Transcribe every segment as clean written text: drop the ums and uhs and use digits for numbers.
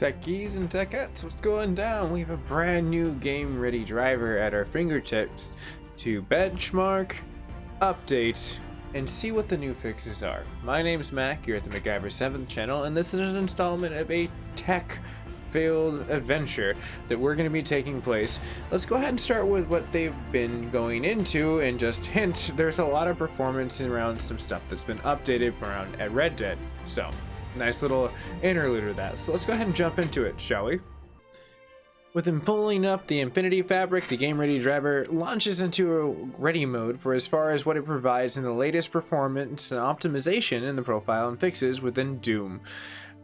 Techies and techettes, what's going down? We have a brand new game ready driver at our fingertips to benchmark, update, and see what the new fixes are. My name's Mac, you're at the MacGyver 7th channel, and this is an installment of a tech-filled adventure that we're going to be taking place. Let's go ahead and start with what they've been going into, and just hint, there's a lot of performance around some stuff that's been updated around at Red Dead, so nice little interlude of that. So let's go ahead and jump into it, shall we? With him pulling up the Infinity Fabric, the Game Ready driver launches into a ready mode for as far as what it provides in the latest performance and optimization in the profile and fixes within Doom.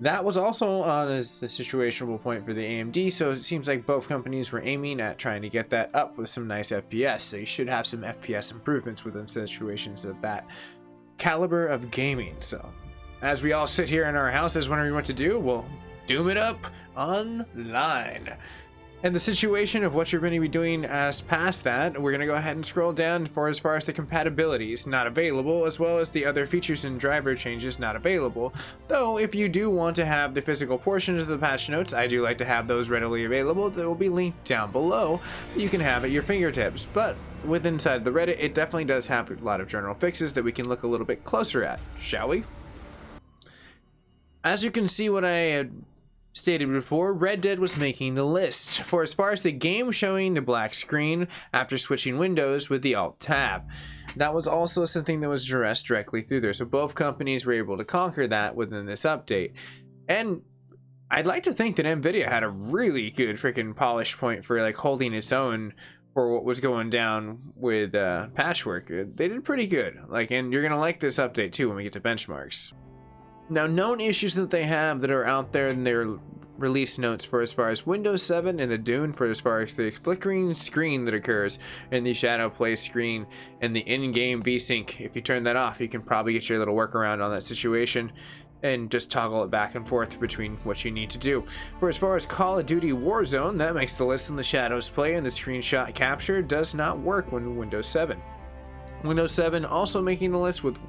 That was also on as the situational point for the AMD, so it seems like both companies were aiming at trying to get that up with some nice FPS. So you should have some FPS improvements within situations of that caliber of gaming. So as we all sit here in our houses wondering what to do, we'll doom it up online. And the situation of what you're going to be doing as past that, we're going to go ahead and scroll down for as far as the compatibilities not available, as well as the other features and driver changes not available. Though if you do want to have the physical portions of the patch notes, I do like to have those readily available. That will be linked down below. You can have at your fingertips. But with inside the Reddit, it definitely does have a lot of general fixes that we can look a little bit closer at, shall we? As you can see, what I had stated before, Red Dead was making the list for as far as the game showing the black screen after switching windows with the Alt tab. That was also something that was addressed directly through there, so both companies were able to conquer that within this update. And I'd like to think that Nvidia had a really good freaking polish point for like holding its own for what was going down with patchwork. They did pretty good, and you're gonna like this update too when we get to benchmarks. Now, known issues that they have that are out there in their release notes for as far as Windows 7 and the Dune, for as far as the flickering screen that occurs in the shadow play screen and the in-game VSync. If you turn that off, you can probably get your little workaround on that situation and just toggle it back and forth between what you need to do. For as far as Call of Duty Warzone, that makes the list in the shadows play, and the screenshot capture does not work when Windows 7. Windows 7 also making the list with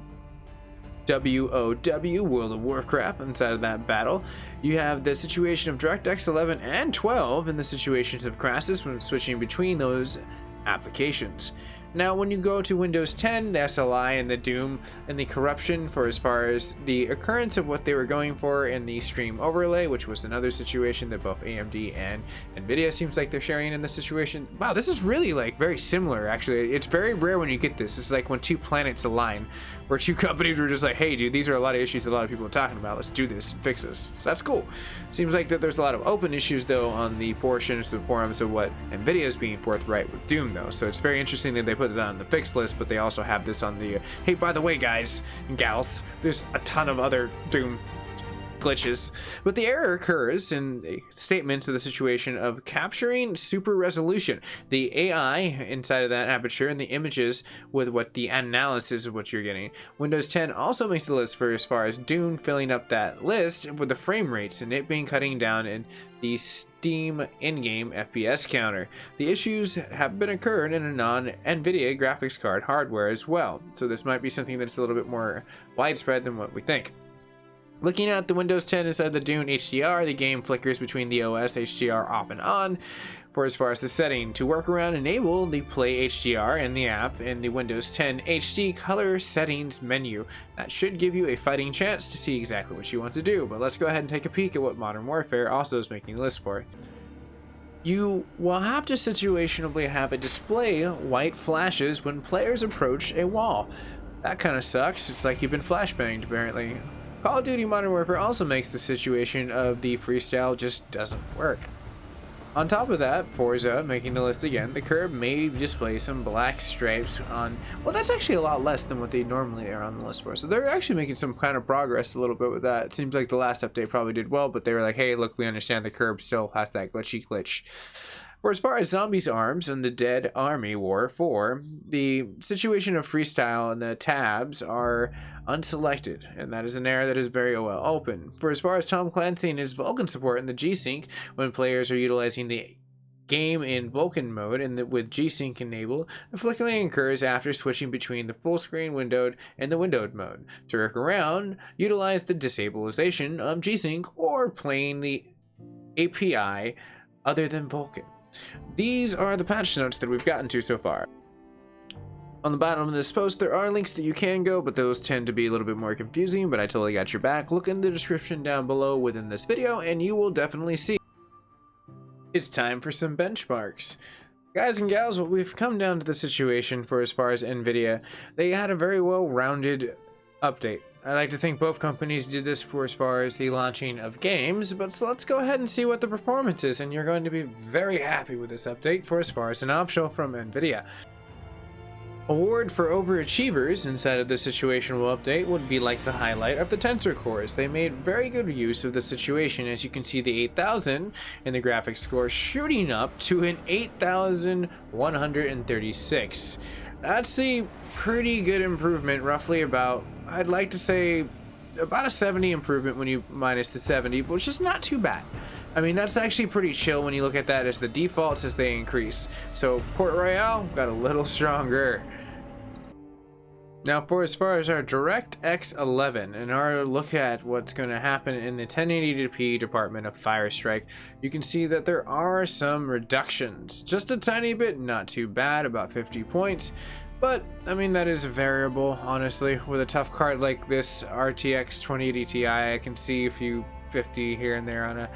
WoW, World of Warcraft, inside of that battle. You have the situation of DirectX 11 and 12 in the situations of Crassus when switching between those applications. Now, when you go to Windows 10, the SLI and the Doom and the corruption for as far as the occurrence of what they were going for in the stream overlay, which was another situation that both AMD and Nvidia seems like they're sharing in this situation. Wow, this is really very similar, actually. It's very rare when you get this. It's like when two planets align, where two companies were just like, hey dude, these are a lot of issues that a lot of people are talking about. Let's do this and fix this. So that's cool. Seems like that there's a lot of open issues though on the portions of forums of what Nvidia is being forthright with Doom though. So it's very interesting that they put it on the fix list, but they also have this on the hey, by the way guys and gals, there's a ton of other Doom glitches. But the error occurs in the statements of the situation of capturing super resolution, the AI inside of that aperture and the images with what the analysis of what you're getting. Windows 10 also makes the list for as far as Dune filling up that list with the frame rates and it being cutting down in the Steam in-game FPS counter. The issues have been occurred in a non-Nvidia graphics card hardware as well, so this might be something that's a little bit more widespread than what we think. Looking at the Windows 10 inside the Dune HDR, the game flickers between the OS HDR off and on. For as far as the setting, to work around, enable the Play HDR in the app in the Windows 10 HD color settings menu. That should give you a fighting chance to see exactly what you want to do, but let's go ahead and take a peek at what Modern Warfare also is making a list for. You will have to situationally have it display white flashes when players approach a wall. That kind of sucks. It's like you've been flashbanged apparently. Call of Duty Modern Warfare also makes the situation of the freestyle just doesn't work. On top of that, Forza making the list again, the curb may display some black stripes on, well, that's actually a lot less than what they normally are on the list for. So they're actually making some kind of progress a little bit with that. It seems like the last update probably did well, but they were like, hey, look, we understand the curb still has that glitch. For as far as Zombies Arms and the Dead Army War 4, the situation of freestyle and the tabs are unselected, and that is an error that is very well open. For as far as Tom Clancy and his Vulkan support in the G-Sync, when players are utilizing the game in Vulkan mode and with G-Sync enabled, the flickering occurs after switching between the full screen windowed and the windowed mode. To work around, utilize the disableization of G-Sync or playing the API other than Vulkan. These are the patch notes that we've gotten to so far. On the bottom of this post, there are links that you can go, but those tend to be a little bit more confusing, but I totally got your back. Look in the description down below within this video, and you will definitely see. It's time for some benchmarks. Guys and gals, what we've come down to the situation for as far as Nvidia, they had a very well-rounded update. I like to think both companies did this for as far as the launching of games, but so let's go ahead and see what the performance is, and you're going to be very happy with this update for as far as an optional from Nvidia. Award for overachievers inside of the situational update would be like the highlight of the tensor cores. They made very good use of the situation. As you can see, the 8000 in the graphics score shooting up to an 8136. That's a pretty good improvement, roughly about, I'd like to say about a 70 improvement when you minus the 70, which is not too bad. I mean, that's actually pretty chill when you look at that as the defaults as they increase. So Port Royale got a little stronger. Now, for as far as our DirectX 11 and our look at what's going to happen in the 1080p department of Firestrike, you can see that there are some reductions. Just a tiny bit, not too bad, about 50 points. But, I mean, that is variable, honestly. With a tough card like this RTX 2080 Ti, I can see a few 50 here and there on a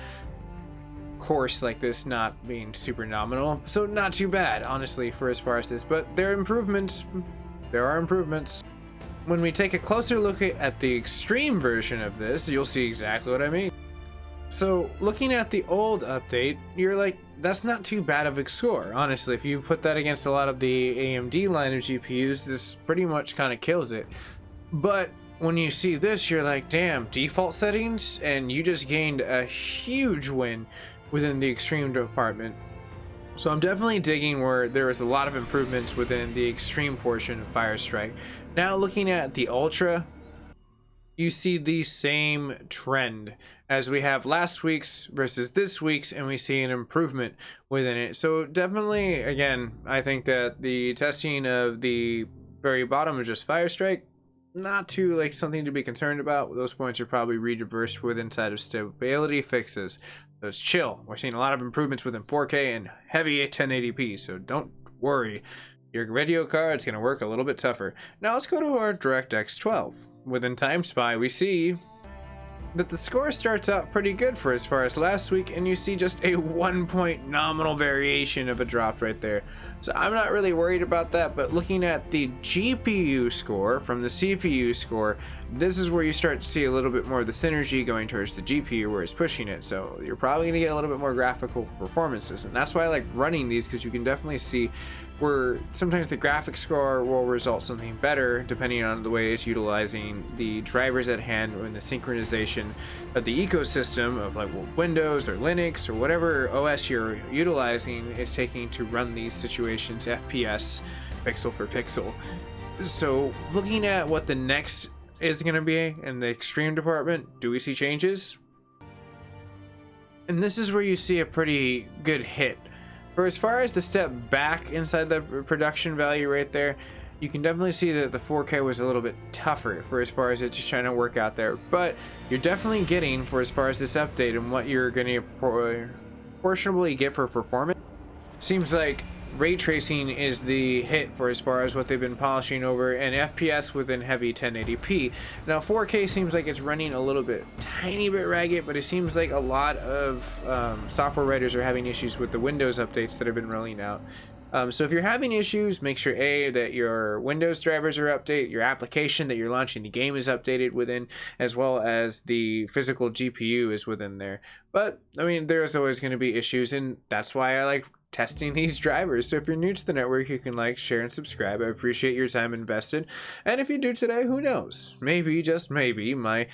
course like this not being super nominal. So not too bad, honestly, for as far as this. But there are improvements. There are improvements. When we take a closer look at the extreme version of this, you'll see exactly what I mean. So looking at the old update, you're like, that's not too bad of a score. Honestly, if you put that against a lot of the AMD line of GPUs, this pretty much kind of kills it. But when you see this, you're like, damn, default settings, and you just gained a huge win within the extreme department. So I'm definitely digging where there was a lot of improvements within the extreme portion of Firestrike. Now looking at the Ultra, you see the same trend as we have last week's versus this week's, and we see an improvement within it. So definitely, again, I think that the testing of the very bottom of just Firestrike, not too like something to be concerned about. Those points are probably reversed with inside of stability fixes. So it's chill. We're seeing a lot of improvements within 4K and heavy 1080p, so don't worry. Your video card's gonna work a little bit tougher. Now let's go to our DirectX 12. Within Time Spy, we see that the score starts out pretty good for as far as last week, and you see just a 1 point nominal variation of a drop right there. So I'm not really worried about that, but looking at the GPU score from the CPU score, this is where you start to see a little bit more of the synergy going towards the GPU where it's pushing it. So you're probably gonna get a little bit more graphical performances, and that's why I like running these, because you can definitely see where sometimes the graphics score will result something better depending on the way it's utilizing the drivers at hand and the synchronization of the ecosystem of like Windows or Linux or whatever OS you're utilizing is taking to run these situations FPS pixel for pixel. So looking at what the next is going to be in the extreme department, do we see changes? And this is where you see a pretty good hit. For as far as the step back inside the production value right there, you can definitely see that the 4K was a little bit tougher for as far as it's trying to work out there. But you're definitely getting, for as far as this update and what you're going to proportionally get for performance, seems like ray tracing is the hit for as far as what they've been polishing over, and FPS within heavy 1080p. Now 4K seems like it's running a little bit tiny bit ragged, but it seems like a lot of software writers are having issues with the Windows updates that have been rolling out. So if you're having issues, make sure that your Windows drivers are updated, your application that you're launching the game is updated within, as well as the physical GPU is within there. But I mean, there's always going to be issues, and that's why I like testing these drivers. So if you're new to the network, you can like, share, and subscribe. I appreciate your time invested. And if you do today, who knows? Maybe, just maybe, my,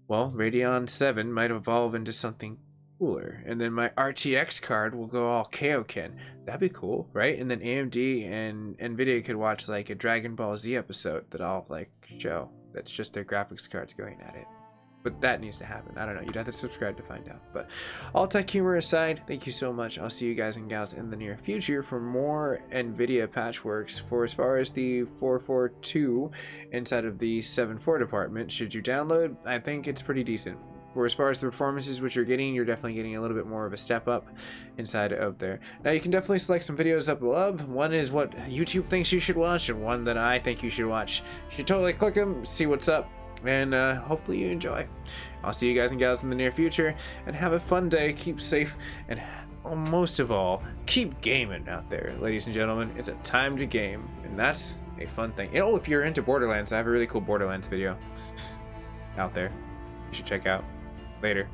Radeon 7 might evolve into something cooler, and then my RTX card will go all Kaioken. That'd be cool, right? And then AMD and Nvidia could watch like a Dragon Ball Z episode that I'll like show. That's just their graphics cards going at it. But that needs to happen. I don't know. You'd have to subscribe to find out. But all tech humor aside, thank you so much. I'll see you guys and gals in the near future for more Nvidia patchworks for as far as the 442 inside of the 7.4 department. Should you download, I think it's pretty decent. For as far as the performances which you're getting, you're definitely getting a little bit more of a step up inside of there. Now you can definitely select some videos up above. One is what YouTube thinks you should watch, and one that I think you should watch. You should totally click them, see what's up, and hopefully you enjoy. I'll see you guys and gals in the near future, and have a fun day, keep safe, and most of all, keep gaming out there, ladies and gentlemen. It's a time to game, and that's a fun thing. Oh, if you're into Borderlands, I have a really cool Borderlands video out there you should check out. Later.